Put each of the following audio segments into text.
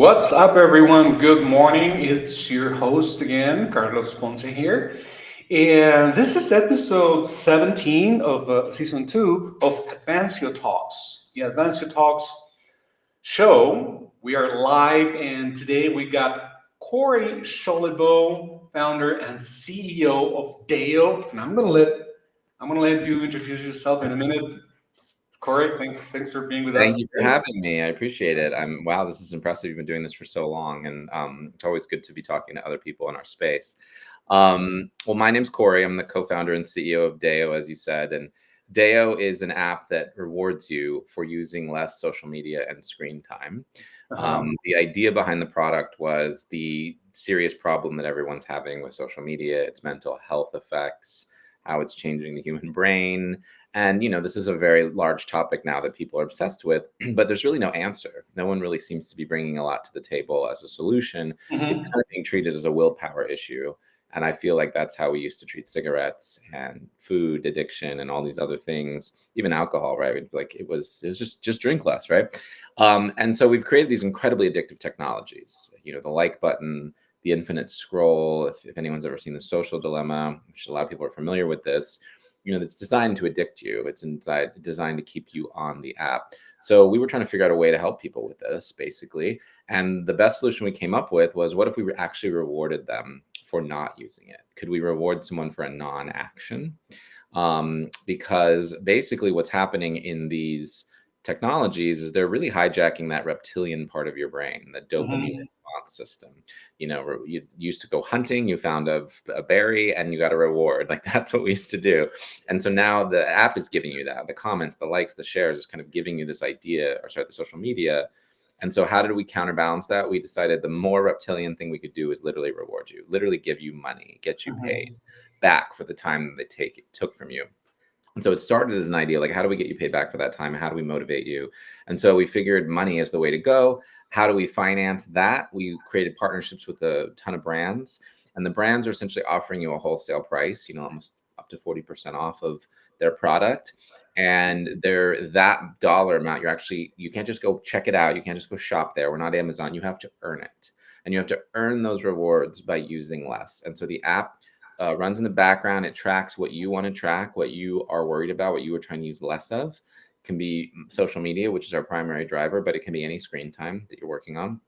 What's up, everyone? Good morning. It's your host again, Carlos Ponce here. And this is episode 17 of season 2 of Advancio Talks. The Advancio Talks show. We are live, and today we got Corey Scholibo, founder and CEO of Dayo. And I'm gonna let you introduce yourself in a minute. Corey, thanks for being with us Thank you for today. having me. I appreciate it. Wow, this is impressive. You've been doing this for so long, and it's always good to be talking to other people in our space. Well, my name's Corey. I'm the co-founder and CEO of Dayo, as you said, and Dayo is an app that rewards you for using less social media and screen time. Uh-huh. The idea behind the product was the serious problem that everyone's having with social media, its mental health effects, how it's changing the human brain. And, this is a very large topic now that people are obsessed with, but there's really no answer. No one really seems to be bringing a lot to the table as a solution. It's Mhm. kind of being treated as a willpower issue. And I feel like that's how we used to treat cigarettes and food addiction and all these other things, even alcohol, right? Like it was just drink less, right? And so we've created these incredibly addictive technologies, the like button, the infinite scroll. If anyone's ever seen The Social Dilemma, which a lot of people are familiar with this, that's designed to addict you. It's designed to keep you on the app. So we were trying to figure out a way to help people with this, basically. And the best solution we came up with was, what if we actually rewarded them for not using it? Could we reward someone for a non-action? Because basically what's happening in these technologies is they're really hijacking that reptilian part of your brain, the dopamine Mhm. response system. You used to go hunting, you found a berry and you got a reward. Like that's what we used to do. And so now the app is giving you that. The comments, the likes, the shares is kind of giving you this idea, or sorry, the social media. And so how did we counterbalance that? We decided the more reptilian thing we could do is literally reward you, literally give you money, get you paid Mhm. back for the time that took from you. And so it started as an idea, like, how do we get you paid back for that time? How do we motivate you? And so we figured money is the way to go. How do we finance that? We created partnerships with a ton of brands, and the brands are essentially offering you a wholesale price, almost up to 40% off of their product. And that dollar amount, you can't just go check it out. You can't just go shop there. We're not Amazon. You have to earn it. And you have to earn those rewards by using less. And so the app runs in the background. It tracks what you want to track, what you are worried about, what you are trying to use less of. It can be social media, which is our primary driver, but it can be any screen time that you're working on.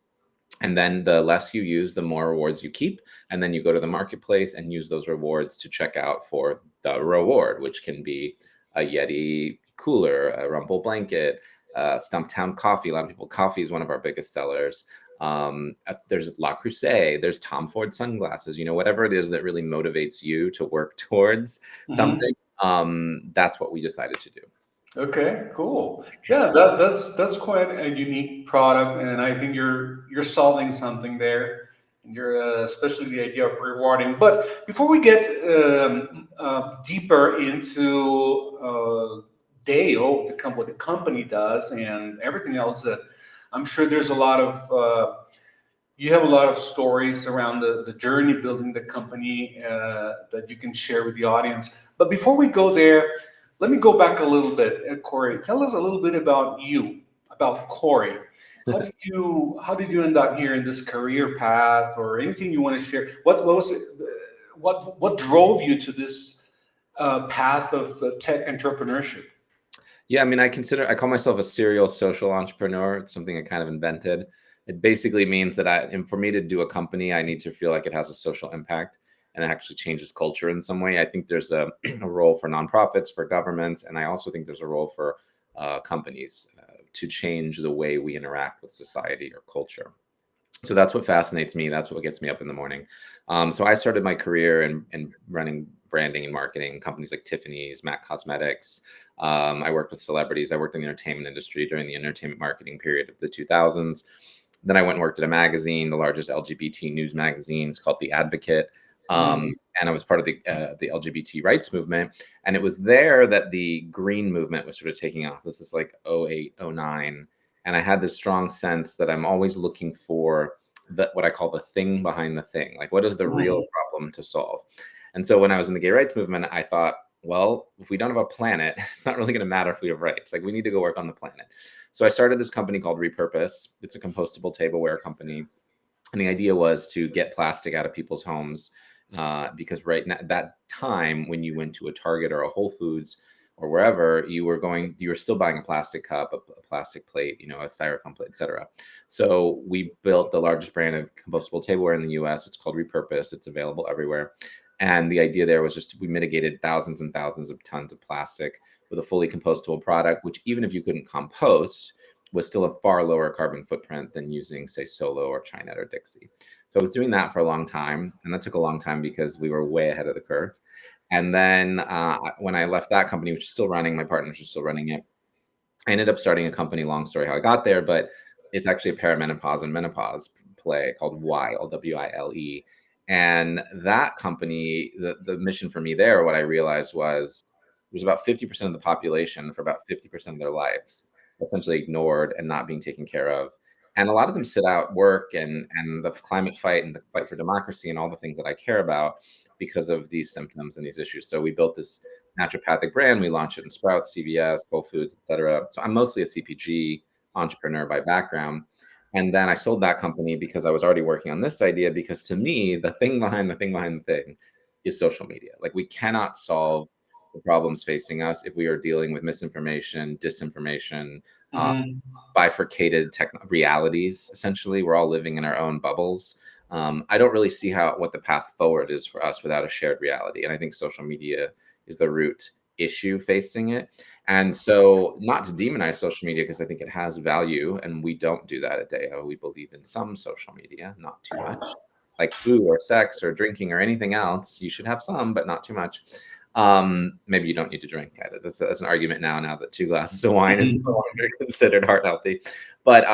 And then the less you use, the more rewards you keep. And then you go to the marketplace and use those rewards to check out for the reward, which can be a Yeti cooler, a Rumble blanket, Stumptown coffee. A lot of people, coffee is one of our biggest sellers. There's La Crusade, there's Tom Ford sunglasses, whatever it is that really motivates you to work towards Mhm. something. That's what we decided to do. Okay, cool. Yeah, that's quite a unique product, and I think you're solving something there. And you're especially the idea of rewarding. But before we get deeper into Dale, what the company does, and everything else, that I'm sure there's a lot of you have a lot of stories around the journey building the company that you can share with the audience. But before we go there, let me go back a little bit. Corey, tell us a little bit about you, about Corey. How did you end up here in this career path, or anything you want to share? What was it? What drove you to this path of tech entrepreneurship? Yeah, I mean, I call myself a serial social entrepreneur. It's something I kind of invented. It basically means that and for me to do a company, I need to feel like it has a social impact and it actually changes culture in some way. I think there's a, a role for nonprofits, for governments, and I also think there's a role for companies to change the way we interact with society or culture. So that's what fascinates me. That's what gets me up in the morning. So I started my career in running branding and marketing companies like Tiffany's, MAC Cosmetics. I worked with celebrities. I worked in the entertainment industry during the entertainment marketing period of the 2000s. Then I went and worked at a magazine, the largest LGBT news magazine. It's called The Advocate. Mhm. And I was part of the LGBT rights movement. And it was there that the green movement was sort of taking off. This is like '08, '09. And I had this strong sense that I'm always looking for what I call the thing behind the thing. Like, what is the real Mhm. problem to solve? And so when I was in the gay rights movement, I thought, well, if we don't have a planet, it's not really going to matter if we have rights. Like we need to go work on the planet. So I started this company called Repurpose. It's a compostable tableware company. And the idea was to get plastic out of people's homes, because right now, that time when you went to a Target or a Whole Foods or wherever, you were still buying a plastic cup, a plastic plate, a styrofoam plate, etc. So we built the largest brand of compostable tableware in the US. It's called Repurpose. It's available everywhere. And the idea there was just we mitigated thousands and thousands of tons of plastic with a fully compostable product, which even if you couldn't compost, was still a far lower carbon footprint than using, say, Solo or Chinet or Dixie. So I was doing that for a long time, and that took a long time because we were way ahead of the curve. And then when I left that company, which is still running, my partners are still running it, I ended up starting a company, long story how I got there, but it's actually a perimenopause and menopause play called Wile, Wile. And that company, the mission for me there, what I realized was there's about 50% of the population for about 50% of their lives essentially ignored and not being taken care of. And a lot of them sit out work and the climate fight and the fight for democracy and all the things that I care about because of these symptoms and these issues. So we built this naturopathic brand. We launched it in Sprouts, CVS, Whole Foods, etc. So I'm mostly a CPG entrepreneur by background. And then I sold that company because I was already working on this idea. Because to me, the thing behind the thing behind the thing is social media. Like we cannot solve the problems facing us if we are dealing with misinformation, disinformation, Mhm. bifurcated realities. Essentially, we're all living in our own bubbles. I don't really see what the path forward is for us without a shared reality. And I think social media is the root issue facing it. And so, not to demonize social media, because I think it has value, and we don't do that at Dayo. We believe in some social media, not too much. Like food or sex or drinking or anything else, you should have some, but not too much. Maybe you don't need to drink. That's an argument now that 2 glasses of wine is no longer considered heart healthy. But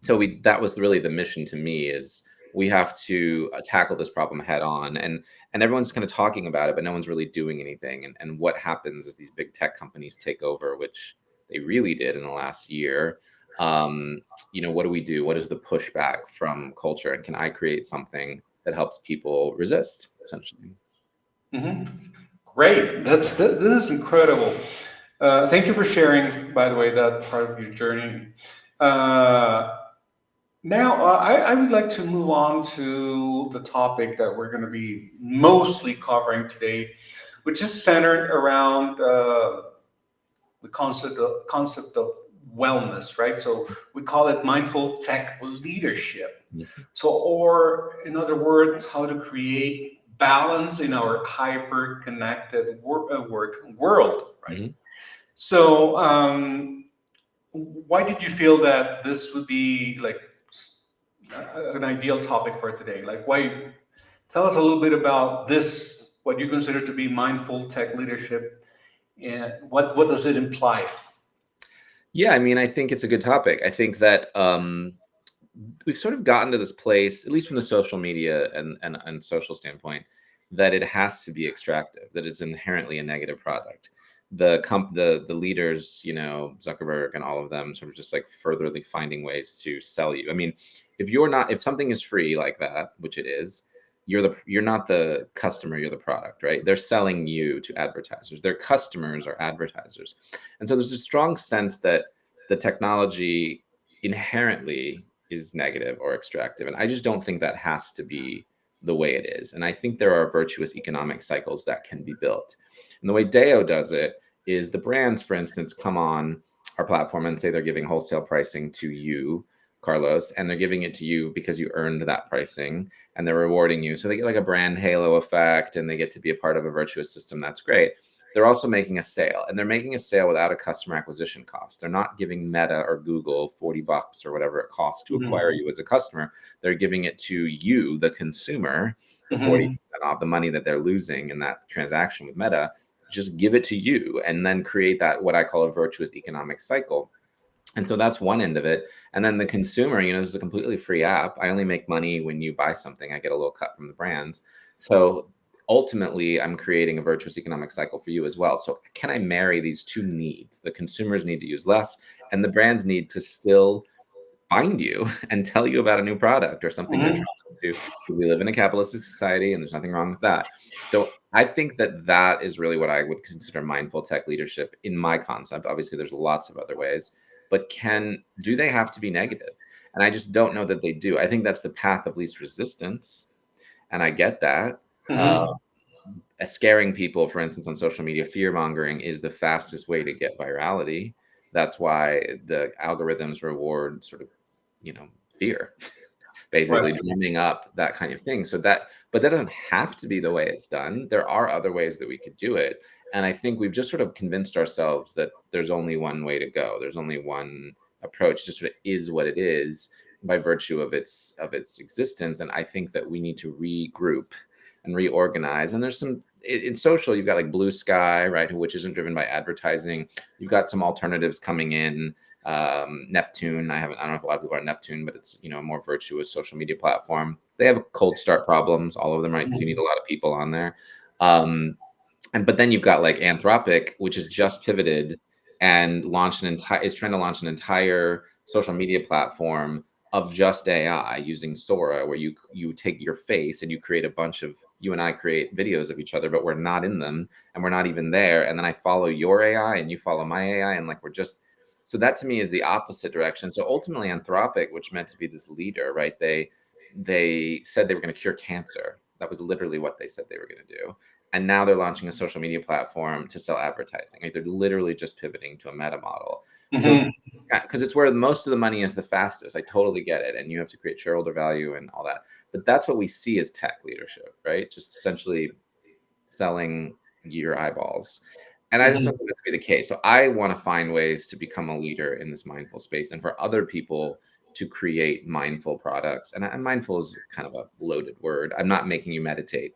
so that was really the mission to me, is we have to tackle this problem head on, and everyone's kind of talking about it, but no one's really doing anything. And what happens is these big tech companies take over, which they really did in the last year. What do we do? What is the pushback from culture? And can I create something that helps people resist, essentially? Mhm. Great. This is incredible. Thank you for sharing, by the way, that part of your journey. Uh, Now, I would like to move on to the topic that we're going to be mostly covering today, which is centered around the concept of wellness, right? So we call it mindful tech leadership. Mhm. So, or in other words, how to create balance in our hyper-connected work world, right? Mhm. So, why did you feel that this would be like an ideal topic for today? Like, why? Tell us a little bit about this. What you consider to be mindful tech leadership, and what does it imply? Yeah, I mean, I think it's a good topic. I think that we've sort of gotten to this place, at least from the social media and social standpoint, that it has to be extractive, that it's inherently a negative product. The leaders, Zuckerberg and all of them, sort of just like furtherly finding ways to sell you. I mean, if something is free like that, which it is, you're not the customer, you're the product, right? They're selling you to advertisers. Their customers are advertisers. And so there's a strong sense that the technology inherently is negative or extractive. And I just don't think that has to be the way it is. And I think there are virtuous economic cycles that can be built. And the way Dayo does it is the brands, for instance, come on our platform and say they're giving wholesale pricing to you, Carlos, and they're giving it to you because you earned that pricing and they're rewarding you. So they get like a brand halo effect and they get to be a part of a virtuous system. That's great. They're also making a sale, and they're making a sale without a customer acquisition cost. They're not giving Meta or Google $40 or whatever it costs to acquire Mhm. you as a customer. They're giving it to you, the consumer, for Mhm. 40% off the money that they're losing in that transaction with Meta. Just give it to you and then create that, what I call a virtuous economic cycle. And so that's one end of it. And then the consumer, this is a completely free app. I only make money when you buy something. I get a little cut from the brands. So ultimately, I'm creating a virtuous economic cycle for you as well. So can I marry these two needs? The consumers need to use less, and the brands need to still find you and tell you about a new product or something they're Mhm. trying to do. We live in a capitalistic society, and there's nothing wrong with that. So I think that that is really what I would consider mindful tech leadership in my concept. Obviously, there's lots of other ways, but do they have to be negative? And I just don't know that they do. I think that's the path of least resistance, and I get that. Uh, Mhm. Scaring people, for instance, on social media, fear mongering is the fastest way to get virality. That's why the algorithms reward sort of, fear, basically Right. drumming up that kind of thing. But that doesn't have to be the way it's done. There are other ways that we could do it. And I think we've just sort of convinced ourselves that there's only one way to go. There's only one approach. It just sort of is what it is by virtue of its existence. And I think that we need to regroup and reorganize. And there's some in social, you've got like Blue Sky, right, which isn't driven by advertising. You've got some alternatives coming in. Neptune, I don't know if a lot of people are Neptune, but it's a more virtuous social media platform. They have cold start problems, all of them, right? Because you need a lot of people on there. But then you've got like Anthropic, which has just pivoted and is trying to launch an entire social media platform of just AI using Sora, where you take your face and you and I create videos of each other, but we're not in them and we're not even there. And then I follow your AI and you follow my AI, and like so that to me is the opposite direction. So ultimately, Anthropic, which meant to be this leader, right? They said they were going to cure cancer. That was literally what they said they were going to do. And now they're launching a social media platform to sell advertising. Like they're literally just pivoting to a meta model. So Mhm. because it's where most of the money is the fastest. I totally get it. And you have to create shareholder value and all that. But that's what we see as tech leadership, right? Just essentially selling your eyeballs. And I just don't Mhm. think that's be the case. So I want to find ways to become a leader in this mindful space and for other people to create mindful products. And mindful is kind of a loaded word. I'm not making you meditate.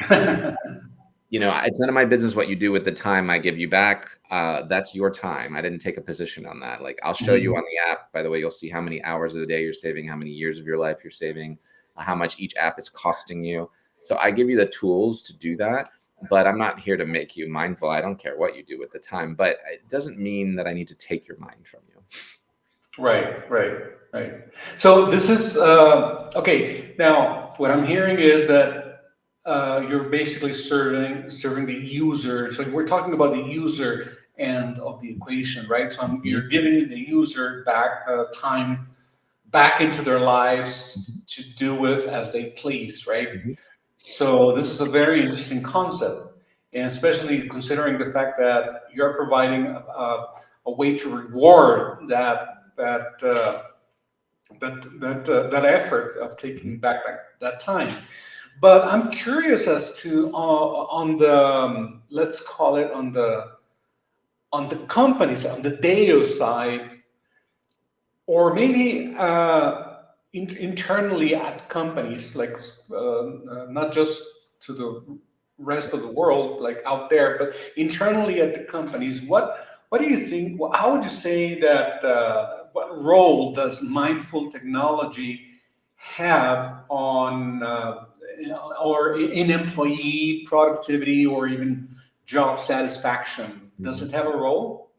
It's none of my business what you do with the time I give you back. That's your time. I didn't take a position on that. Like I'll show you Mhm. on the app, by the way, you'll see how many hours of the day you're saving, how many years of your life you're saving, how much each app is costing you. So I give you the tools to do that, but I'm not here to make you mindful. I don't care what you do with the time, but it doesn't mean that I need to take your mind from you. Right, right, right. So this is okay. Now, what I'm hearing is that you're basically serving the user. So we're talking about the user end of the equation, right? So you're Mhm. giving the user back time back into their lives Mhm. to do with as they please, right? Mhm. So this is a very interesting concept, and especially considering the fact that you're providing a way to reward that effort of taking Mhm. back that time. But I'm curious as to on the let's call it on the companies on the Dayo side, or maybe internally at companies, like not just to the rest of the world, like out there, but internally at the companies. What do you think? How would you say that? What role does mindful technology have on or in employee productivity or even job satisfaction? Does Mhm. it have a role?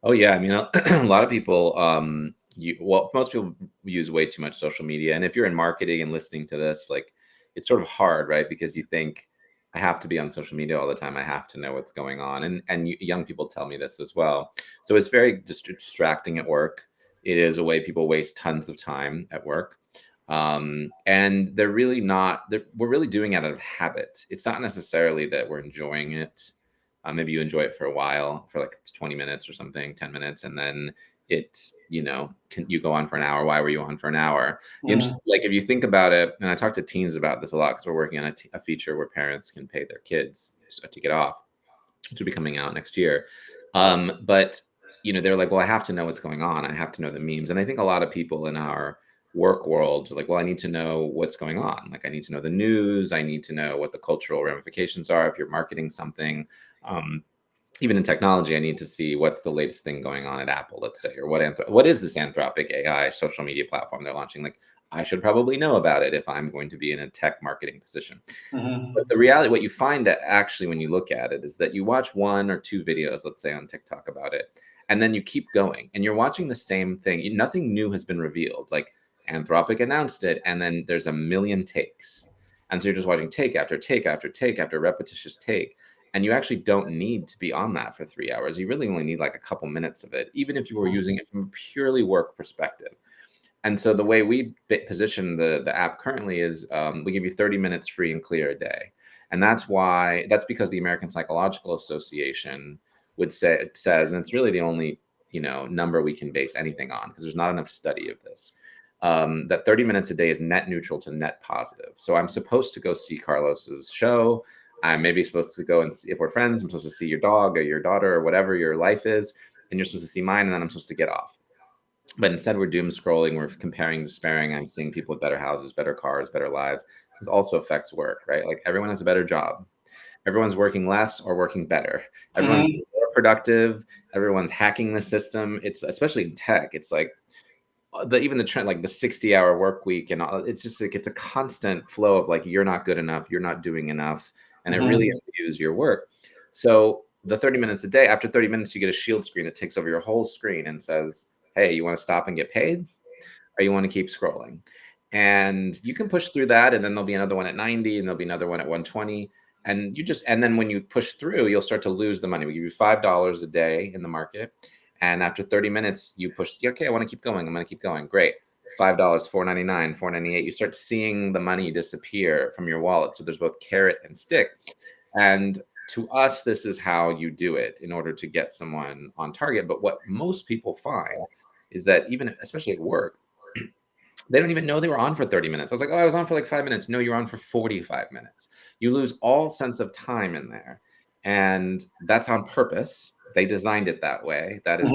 Oh yeah, I mean, a lot of people, most people use way too much social media, and if you're in marketing and listening to this, like, it's sort of hard, right? Because you think I have to be on social media all the time. I have to know what's going on, and young people tell me this as well. So it's very distracting at work. It is a way people waste tons of time at work, and they're really not. We're really doing it out of habit. It's not necessarily that we're enjoying it. Maybe you enjoy it for a while, for like 20 minutes or something, 10 minutes, and then you go on for an hour. Why were you on for an hour? Mm. Like if you think about it, and I talk to teens about this a lot because we're working on a feature where parents can pay their kids to get off, which will be coming out next year. But they're like, well, I have to know what's going on. I have to know the memes. And I think a lot of people in our work world are like, well, I need to know what's going on. Like I need to know the news. I need to know what the cultural ramifications are if you're marketing something. Um, Even in technology, I need to see what's the latest thing going on at Apple, let's say, or what is this Anthropic AI social media platform they're launching? Like, I should probably know about it if I'm going to be in a tech marketing position. Mhm. But the reality, what you find that actually when you look at it, is that you watch one or two videos, let's say on TikTok about it, And then you keep going and you're watching the same thing. Nothing new has been revealed. Like Anthropic announced it, and then there's a million takes. And so you're just watching take after take after take after repetitious take. And you actually don't need to be on that for 3 hours. You really only need like a couple minutes of it, even if you were using it from a purely work perspective. And so the way we position the app currently is we give you 30 minutes free and clear a day. And that's because the American Psychological Association says, and it's really the only, number we can base anything on because there's not enough study of this, that 30 minutes a day is net neutral to net positive. So I'm supposed to go see Carlos's show. I'm maybe supposed to go and see, if we're friends, I'm supposed to see your dog or your daughter or whatever your life is, and you're supposed to see mine, and then I'm supposed to get off. But instead, we're doom scrolling, we're comparing, despairing. I'm seeing people with better houses, better cars, better lives. This also affects work, right? Like everyone has a better job. Everyone's working less or working better. Everyone's more productive. Everyone's hacking the system. It's especially in tech. It's like even the trend, like the 60-hour work week, and all, it's just like it's a constant flow of like you're not good enough, you're not doing enough, and it really imbues your work. So the 30 minutes a day, after 30 minutes, you get a shield screen that takes over your whole screen and says, hey, you want to stop and get paid, or you want to keep scrolling? And you can push through that, and then there'll be another one at 90, and there'll be another one at 120. And then when you push through, you'll start to lose the money. We give you $5 a day in the market. And after 30 minutes, you push, okay, I want to keep going. I'm going to keep going. Great. $5, $4.99, $4.98. You start seeing the money disappear from your wallet. So there's both carrot and stick. And to us, this is how you do it in order to get someone on target. But what most people find is that even, especially at work, they don't even know they were on for 30 minutes. I was like, oh, I was on for like 5 minutes. No, you're on for 45 minutes. You lose all sense of time in there. And that's on purpose. They designed it that way. That is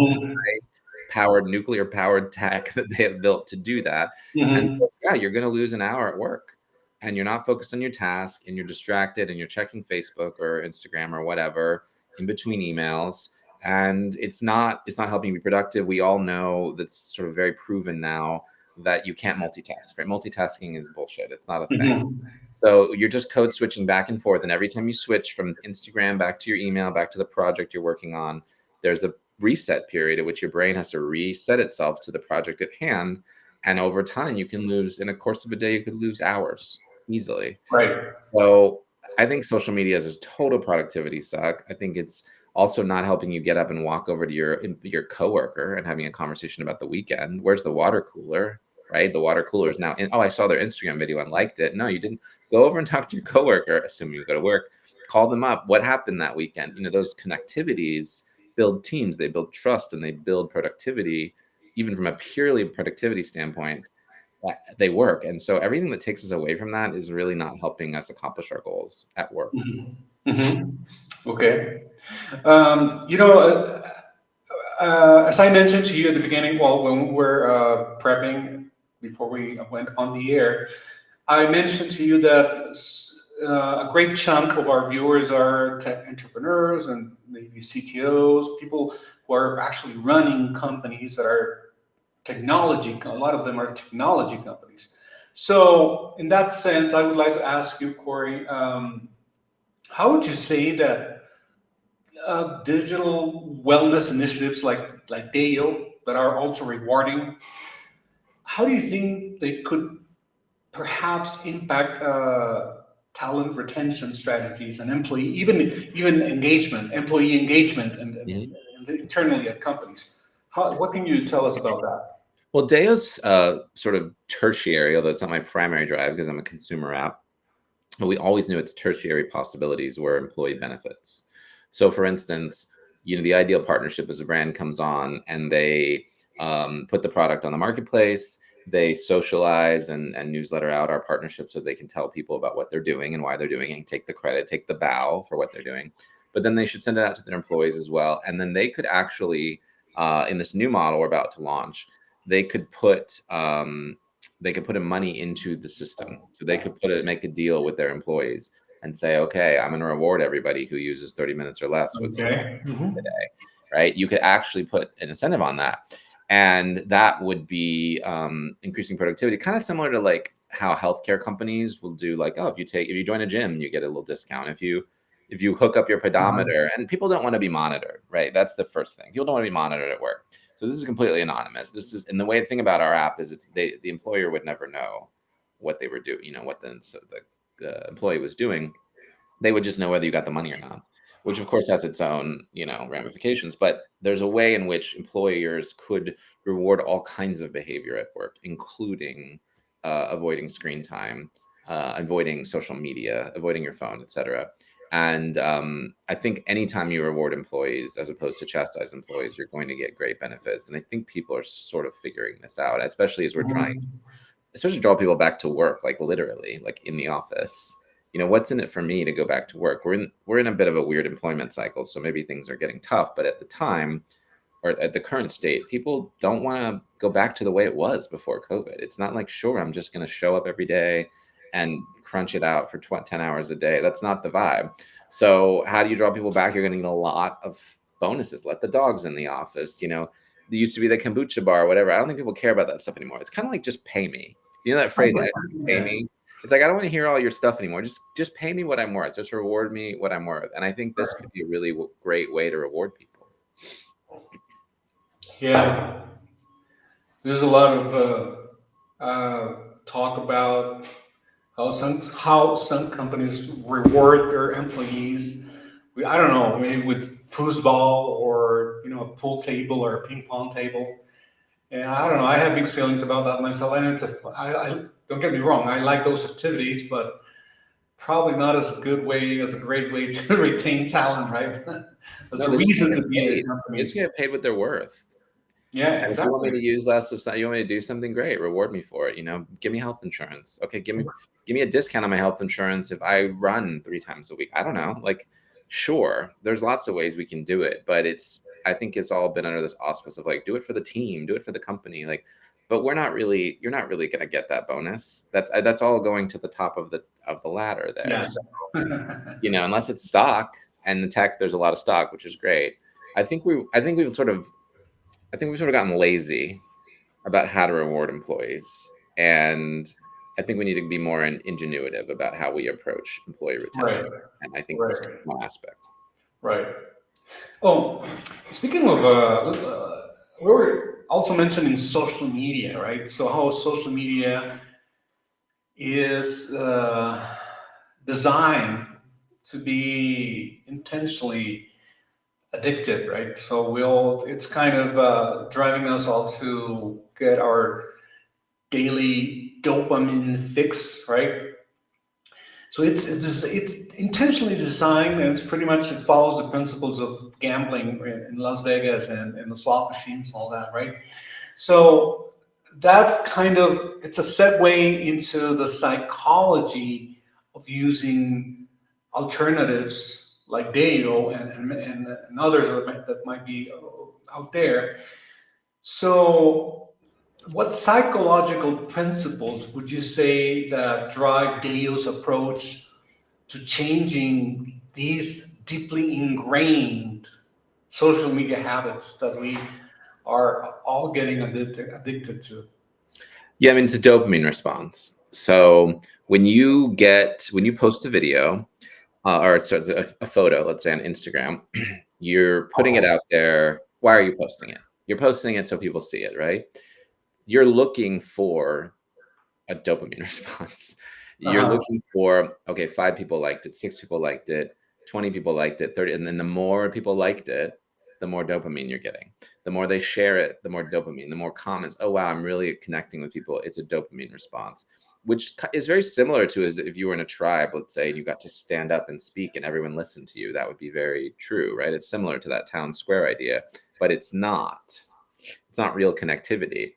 powered, nuclear powered tech that they have built to do that. And so, yeah, you're going to lose an hour at work and you're not focused on your task and you're distracted and you're checking Facebook or Instagram or whatever in between emails. And it's not helping you be productive. We all know that's sort of very proven now that you can't multitask, right? Multitasking is bullshit. It's not a thing. So you're just code switching back and forth. And every time you switch from Instagram back to your email, back to the project you're working on, there's a reset period at which your brain has to reset itself to the project at hand. And over time, you can lose, in a course of a day, you could lose hours easily. Right. So I think social media is a total productivity suck. I think it's also not helping you get up and walk over to your coworker and having a conversation about the weekend. Where's the water cooler, right? The water cooler is now in. Oh, I saw their Instagram video and liked it. No, you didn't. Go over and talk to your coworker, assuming you go to work. Call them up. What happened that weekend? Those connectivities build teams, they build trust, and they build productivity. Even from a purely productivity standpoint, they work. And so everything that takes us away from that is really not helping us accomplish our goals at work. Okay. As I mentioned to you at the beginning, well, when we were prepping before we went on the air, I mentioned to you that a great chunk of our viewers are tech entrepreneurs and maybe CTOs, people who are actually running companies that are technology. A lot of them are technology companies. So, in that sense, I would like to ask you, Corey, how would you say that digital wellness initiatives like Dayo that are also rewarding, how do you think they could perhaps impact talent retention strategies and even employee engagement, and internally at companies? What can you tell us about that? Well, Dayo's sort of tertiary, although it's not my primary drive because I'm a consumer app. But we always knew its tertiary possibilities were employee benefits. So, for instance, the ideal partnership is a brand comes on and they put the product on the marketplace. They socialize and newsletter out our partnership so they can tell people about what they're doing and why they're doing it, and take the credit, take the bow for what they're doing. But then they should send it out to their employees as well. And then they could actually, in this new model we're about to launch, they could put in money into the system. So they could make a deal with their employees and say, okay, I'm going to reward everybody who uses 30 minutes or less with today, right? You could actually put an incentive on that. And that would be increasing productivity, kind of similar to like how healthcare companies will do, like, oh, if you join a gym, you get a little discount. If if you hook up your pedometer, and people don't want to be monitored, right? That's the first thing. People don't want to be monitored at work. So this is completely anonymous. This is, and the way to think about our app is the employer would never know what they were doing, what the employee was doing. They would just know whether you got the money or not, which of course has its own, ramifications. But there's a way in which employers could reward all kinds of behavior at work, including avoiding screen time, avoiding social media, avoiding your phone, etc. And I think anytime you reward employees as opposed to chastise employees, you're going to get great benefits. And I think people are sort of figuring this out, especially as we're trying, especially draw people back to work, like literally, like in the office. What's in it for me to go back to work? We're in a bit of a weird employment cycle, so maybe things are getting tough. But at the time, or at the current state, people don't want to go back to the way it was before COVID. It's not like, sure, I'm just going to show up every day and crunch it out for 10 hours a day. That's not the vibe. So how do you draw people back? You're going to get a lot of bonuses. Let the dogs in the office. There used to be the kombucha bar or whatever. I don't think people care about that stuff anymore. It's kind of like, just pay me. That phrase, pay me? It's like, I don't want to hear all your stuff anymore. Just pay me what I'm worth. Just reward me what I'm worth. And I think this could be a really great way to reward people. Yeah. There's a lot of talk about how some companies reward their employees. I don't know, maybe with foosball or a pool table or a ping pong table. And I don't know. I have mixed feelings about that myself. I don't get me wrong. I like those activities, but probably not as a great way to retain talent, right? That's a reason to be in a company. It's get paid what they're worth. Yeah, exactly. If you want me to use less of something, you want me to do something, great. Reward me for it. Give me health insurance. Okay, give me a discount on my health insurance if I run 3 times a week. I don't know. Like, sure, there's lots of ways we can do it, but I think it's all been under this auspice of like, do it for the team, do it for the company. Like, but you're not really going to get that bonus. That's all going to the top of the ladder there. Yeah. So, unless it's stock, and the tech, there's a lot of stock, which is great. I think we've sort of gotten lazy about how to reward employees. And I think we need to be more ingenuitive about how we approach employee retention. Right. And I think this is one aspect. Right. Oh, speaking of, we were also mentioning social media, right? So how social media is designed to be intentionally addictive, right? So it's kind of driving us all to get our daily dopamine fix, right? So it's intentionally designed, and it follows the principles of gambling in Las Vegas and the slot machines, all that, right? So that it's a segue into the psychology of using alternatives like Dayo and others that might be out there. So what psychological principles would you say that drive Dayo's approach to changing these deeply ingrained social media habits that we are all getting addicted to? Yeah, I mean, it's a dopamine response. So when you post a video or a photo, let's say on Instagram, you're putting it out there. Why are you posting it? You're posting it so people see it, right? You're looking for a dopamine response. You're looking for, okay, 5 people liked it, 6 people liked it, 20 people liked it, 30. And then the more people liked it, the more dopamine you're getting. The more they share it, the more dopamine, the more comments. Oh, wow, I'm really connecting with people. It's a dopamine response, which is very similar to as if you were in a tribe, let's say, and you got to stand up and speak and everyone listened to you. That would be very true, right? It's similar to that town square idea, but it's not real connectivity.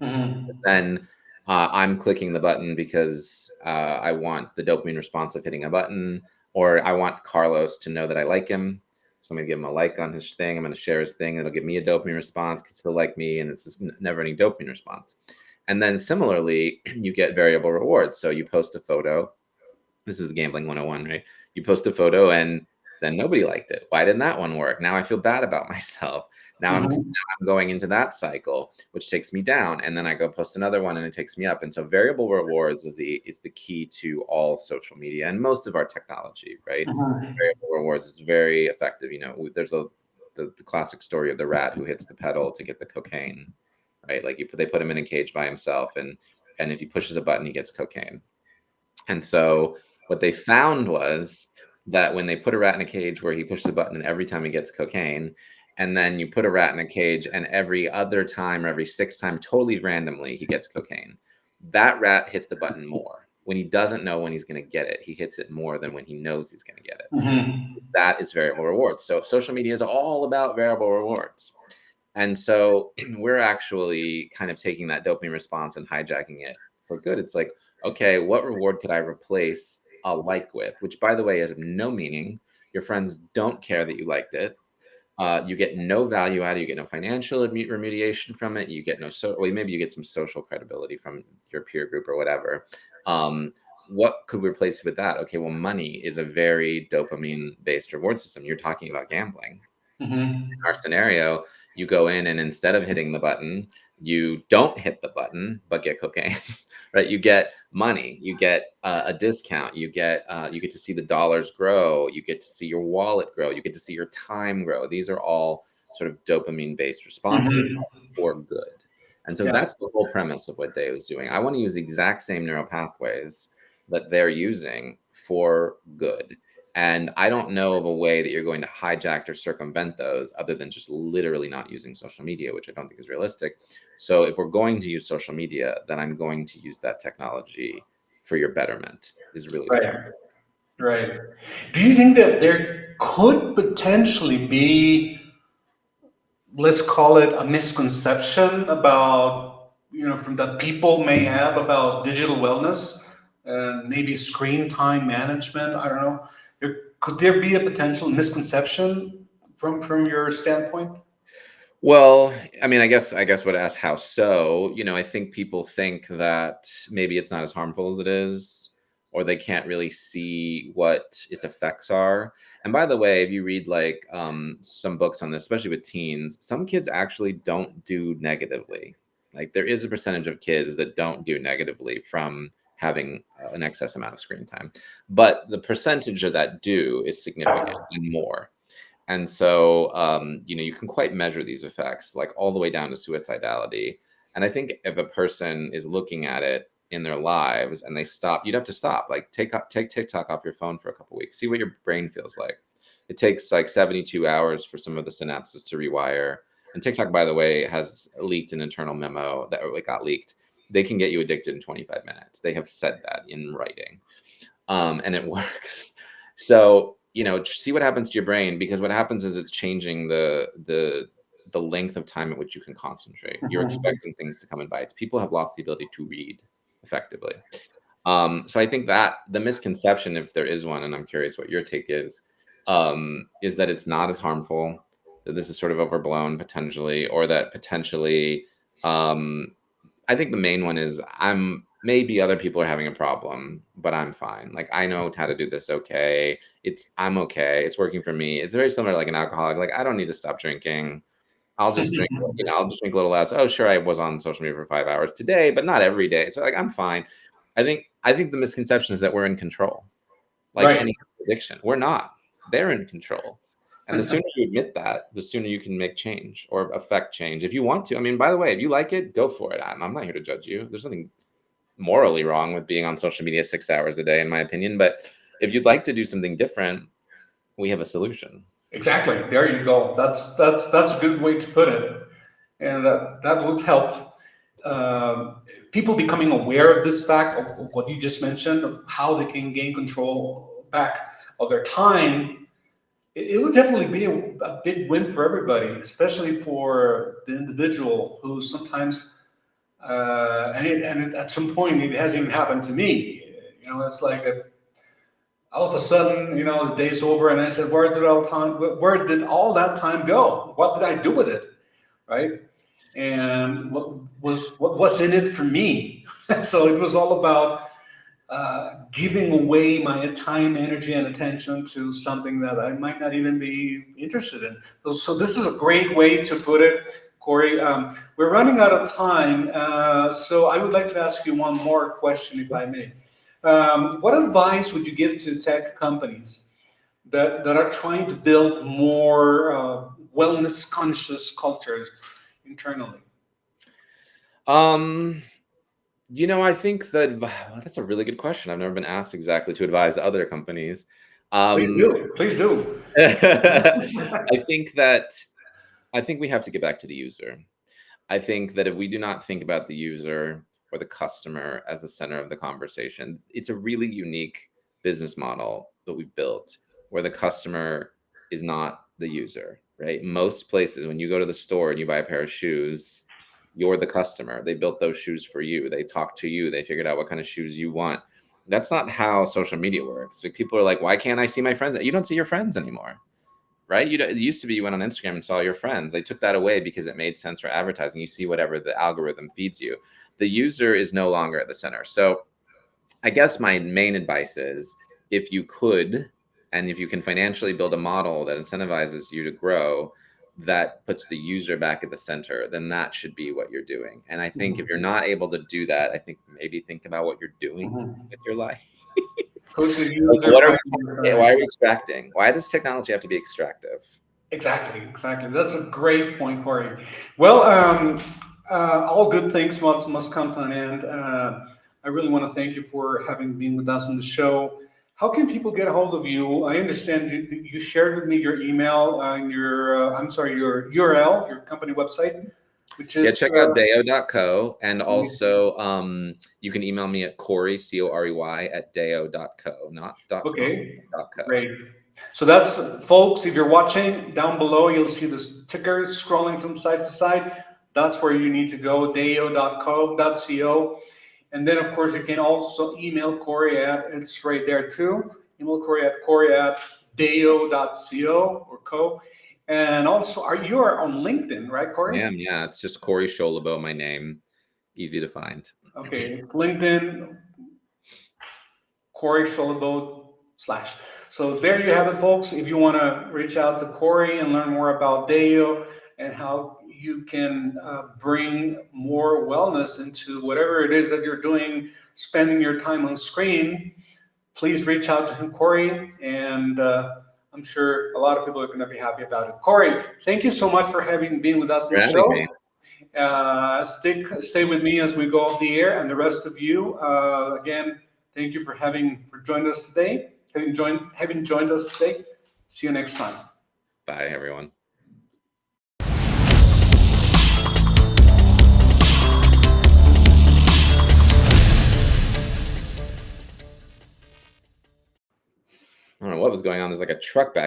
Mm-hmm. Then I'm clicking the button because I want the dopamine response of hitting a button, or I want Carlos to know that I like him. So I'm going to give him a like on his thing. I'm going to share his thing. It'll give me a dopamine response because he'll like me, and it's this never-ending dopamine response. And then similarly, you get variable rewards. So you post a photo. This is the gambling 101, right? You post a photo and Then nobody liked it. Why didn't that one work? Now I feel bad about myself. Now Mhm. I'm going into that cycle, which takes me down. And then I go post another one and it takes me up. And so variable rewards is the key to all social media and most of our technology, right? Mhm. Variable rewards is very effective. You know, there's the classic story of the rat who hits the pedal to get the cocaine, right? Like they put him in a cage by himself, and if he pushes a button, he gets cocaine. And so what they found was that when they put a rat in a cage where he pushes a button and every time he gets cocaine, and then you put a rat in a cage and every other time or every sixth time, totally randomly, he gets cocaine, that rat hits the button more. When he doesn't know when he's going to get it, he hits it more than when he knows he's going to get it. Mhm. That is variable rewards. So social media is all about variable rewards. And so we're actually kind of taking that dopamine response and hijacking it for good. It's like, okay, what reward could I replace a like with? Which, by the way, has no meaning. Your friends don't care that you liked it. You get no value out of it. You get no financial remediation from it. You get no well, maybe you get some social credibility from your peer group or whatever. What could we replace with that? Okay, well, money is a very dopamine-based reward system. You're talking about gambling. Mhm. Our scenario, you go in and instead of hitting the button, you don't hit the button, but get cocaine, right? You get money, you get a discount, you get to see the dollars grow, you get to see your wallet grow, you get to see your time grow. These are all sort of dopamine-based responses Mhm. for good. And so Yeah. that's the whole premise of what Dayo is doing. I want to use the exact same neural pathways that they're using for good. And I don't know of a way that you're going to hijack or circumvent those other than just literally not using social media, which I don't think is realistic. So if we're going to use social media, then I'm going to use that technology for your betterment, is really the Right. premise. Right. Do you think that there could potentially be, let's call it a misconception about, from that people may have about digital wellness and maybe screen time management? I don't know. Could there be a potential misconception from your standpoint? Well, I mean, I guess would ask how so. You know, I think people think that maybe it's not as harmful as it is, or they can't really see what its effects are. And by the way, if you read like some books on this, especially with teens, some kids actually don't do negatively. Like there is a percentage of kids that don't do negatively from having an excess amount of screen time, but the percentage of that do is significant and more. And so, you know, you can quite measure these effects, like all the way down to suicidality. And I think if a person is looking at it in their lives and they stop, you'd have to stop, like take TikTok off your phone for a couple weeks, see what your brain feels like. It takes like 72 hours for some of the synapses to rewire. And TikTok, by the way, has leaked an internal memo that it got leaked. They can get you addicted in 25 minutes. They have said that in writing, and it works. So you know, see what happens to your brain, because what happens is it's changing the length of time at which you can concentrate. You're Mhm. expecting things to come in bites. People have lost the ability to read effectively. So I think that the misconception, if there is one, and I'm curious what your take is that it's not as harmful, that this is sort of overblown potentially, or that potentially um, I think the main one is maybe other people are having a problem, but I'm fine. Like I know how to do this okay. I'm okay. It's working for me. It's very similar to like an alcoholic. Like I don't need to stop drinking. I'll just drink, you know, I'll just drink a little less. Oh, sure, I was on social media for 5 hours today, but not every day. So like I'm fine. I think the misconception is that we're in control. Like Right. any addiction. We're not. They're in control. And the sooner you admit that, the sooner you can make change or affect change if you want to. I mean, by the way, if you like it, go for it. I'm not here to judge you. There's nothing morally wrong with being on social media 6 hours a day, in my opinion. But if you'd like to do something different, we have a solution. Exactly. There you go. That's a good way to put it, and that would help people becoming aware of this fact of what you just mentioned of how they can gain control back of their time. It would definitely be a big win for everybody, especially for the individual who sometimes at some point it hasn't even happened to me. It's like all of a sudden, the day's over, and I said, Where did all that time go? What did I do with it? Right? And what was in it for me? So it was all about giving away my time, energy, and attention to something that I might not even be interested in. So this is a great way to put it, Corey. We're running out of time, so I would like to ask you one more question, if I may. What advice would you give to tech companies that are trying to build more wellness conscious cultures internally? I think that that's a really good question. I've never been asked exactly to advise other companies. Please do. Please do. I think we have to get back to the user. I think that if we do not think about the user or the customer as the center of the conversation, it's a really unique business model that we've built where the customer is not the user, right? Most places, when you go to the store and you buy a pair of shoes, you're the customer. They built those shoes for you. They talked to you. They figured out what kind of shoes you want. That's not how social media works. Like, people are like, why can't I see my friends? You don't see your friends anymore, right? It used to be you went on Instagram and saw your friends. They took that away because it made sense for advertising. You see whatever the algorithm feeds you. The user is no longer at the center. So I guess my main advice is, if you could, and if you can financially build a model that incentivizes you to grow, that puts the user back at the center, then that should be what you're doing. And I think if you're not able to do that, I think maybe think about what you're doing with your life. Put the Like, user why are we extracting? Why does technology have to be extractive? Exactly. That's a great point, Corey. Well, all good things must come to an end. I really want to thank you for having been with us on the show. How can people get a hold of you? I understand you shared with me your email and your your URL, your company website, which is check out dayo.co. And also you can email me at Corey, Corey, at dayo.co, not .com, okay. .co. Great. So that's, folks, if you're watching down below, you'll see this ticker scrolling from side to side. That's where you need to go, dayo.co. And then, of course, you can also email Corey it's right there too. Email Corey at dayo.co or co. And also, you are on LinkedIn, right, Corey? I am, yeah. It's just Corey Scholibo, my name. Easy to find. Okay, LinkedIn, Corey Scholibo / So there you have it, folks. If you want to reach out to Corey and learn more about Dayo and how you can bring more wellness into whatever it is that you're doing, spending your time on screen, please reach out to him, Corey, and I'm sure a lot of people are going to be happy about it. Corey, thank you so much for having been with us on the show. Stay with me as we go off the air, and the rest of you, again, thank you for joined us today. Having joined us today. See you next time. Bye, everyone. I don't know what was going on. There's like a truck back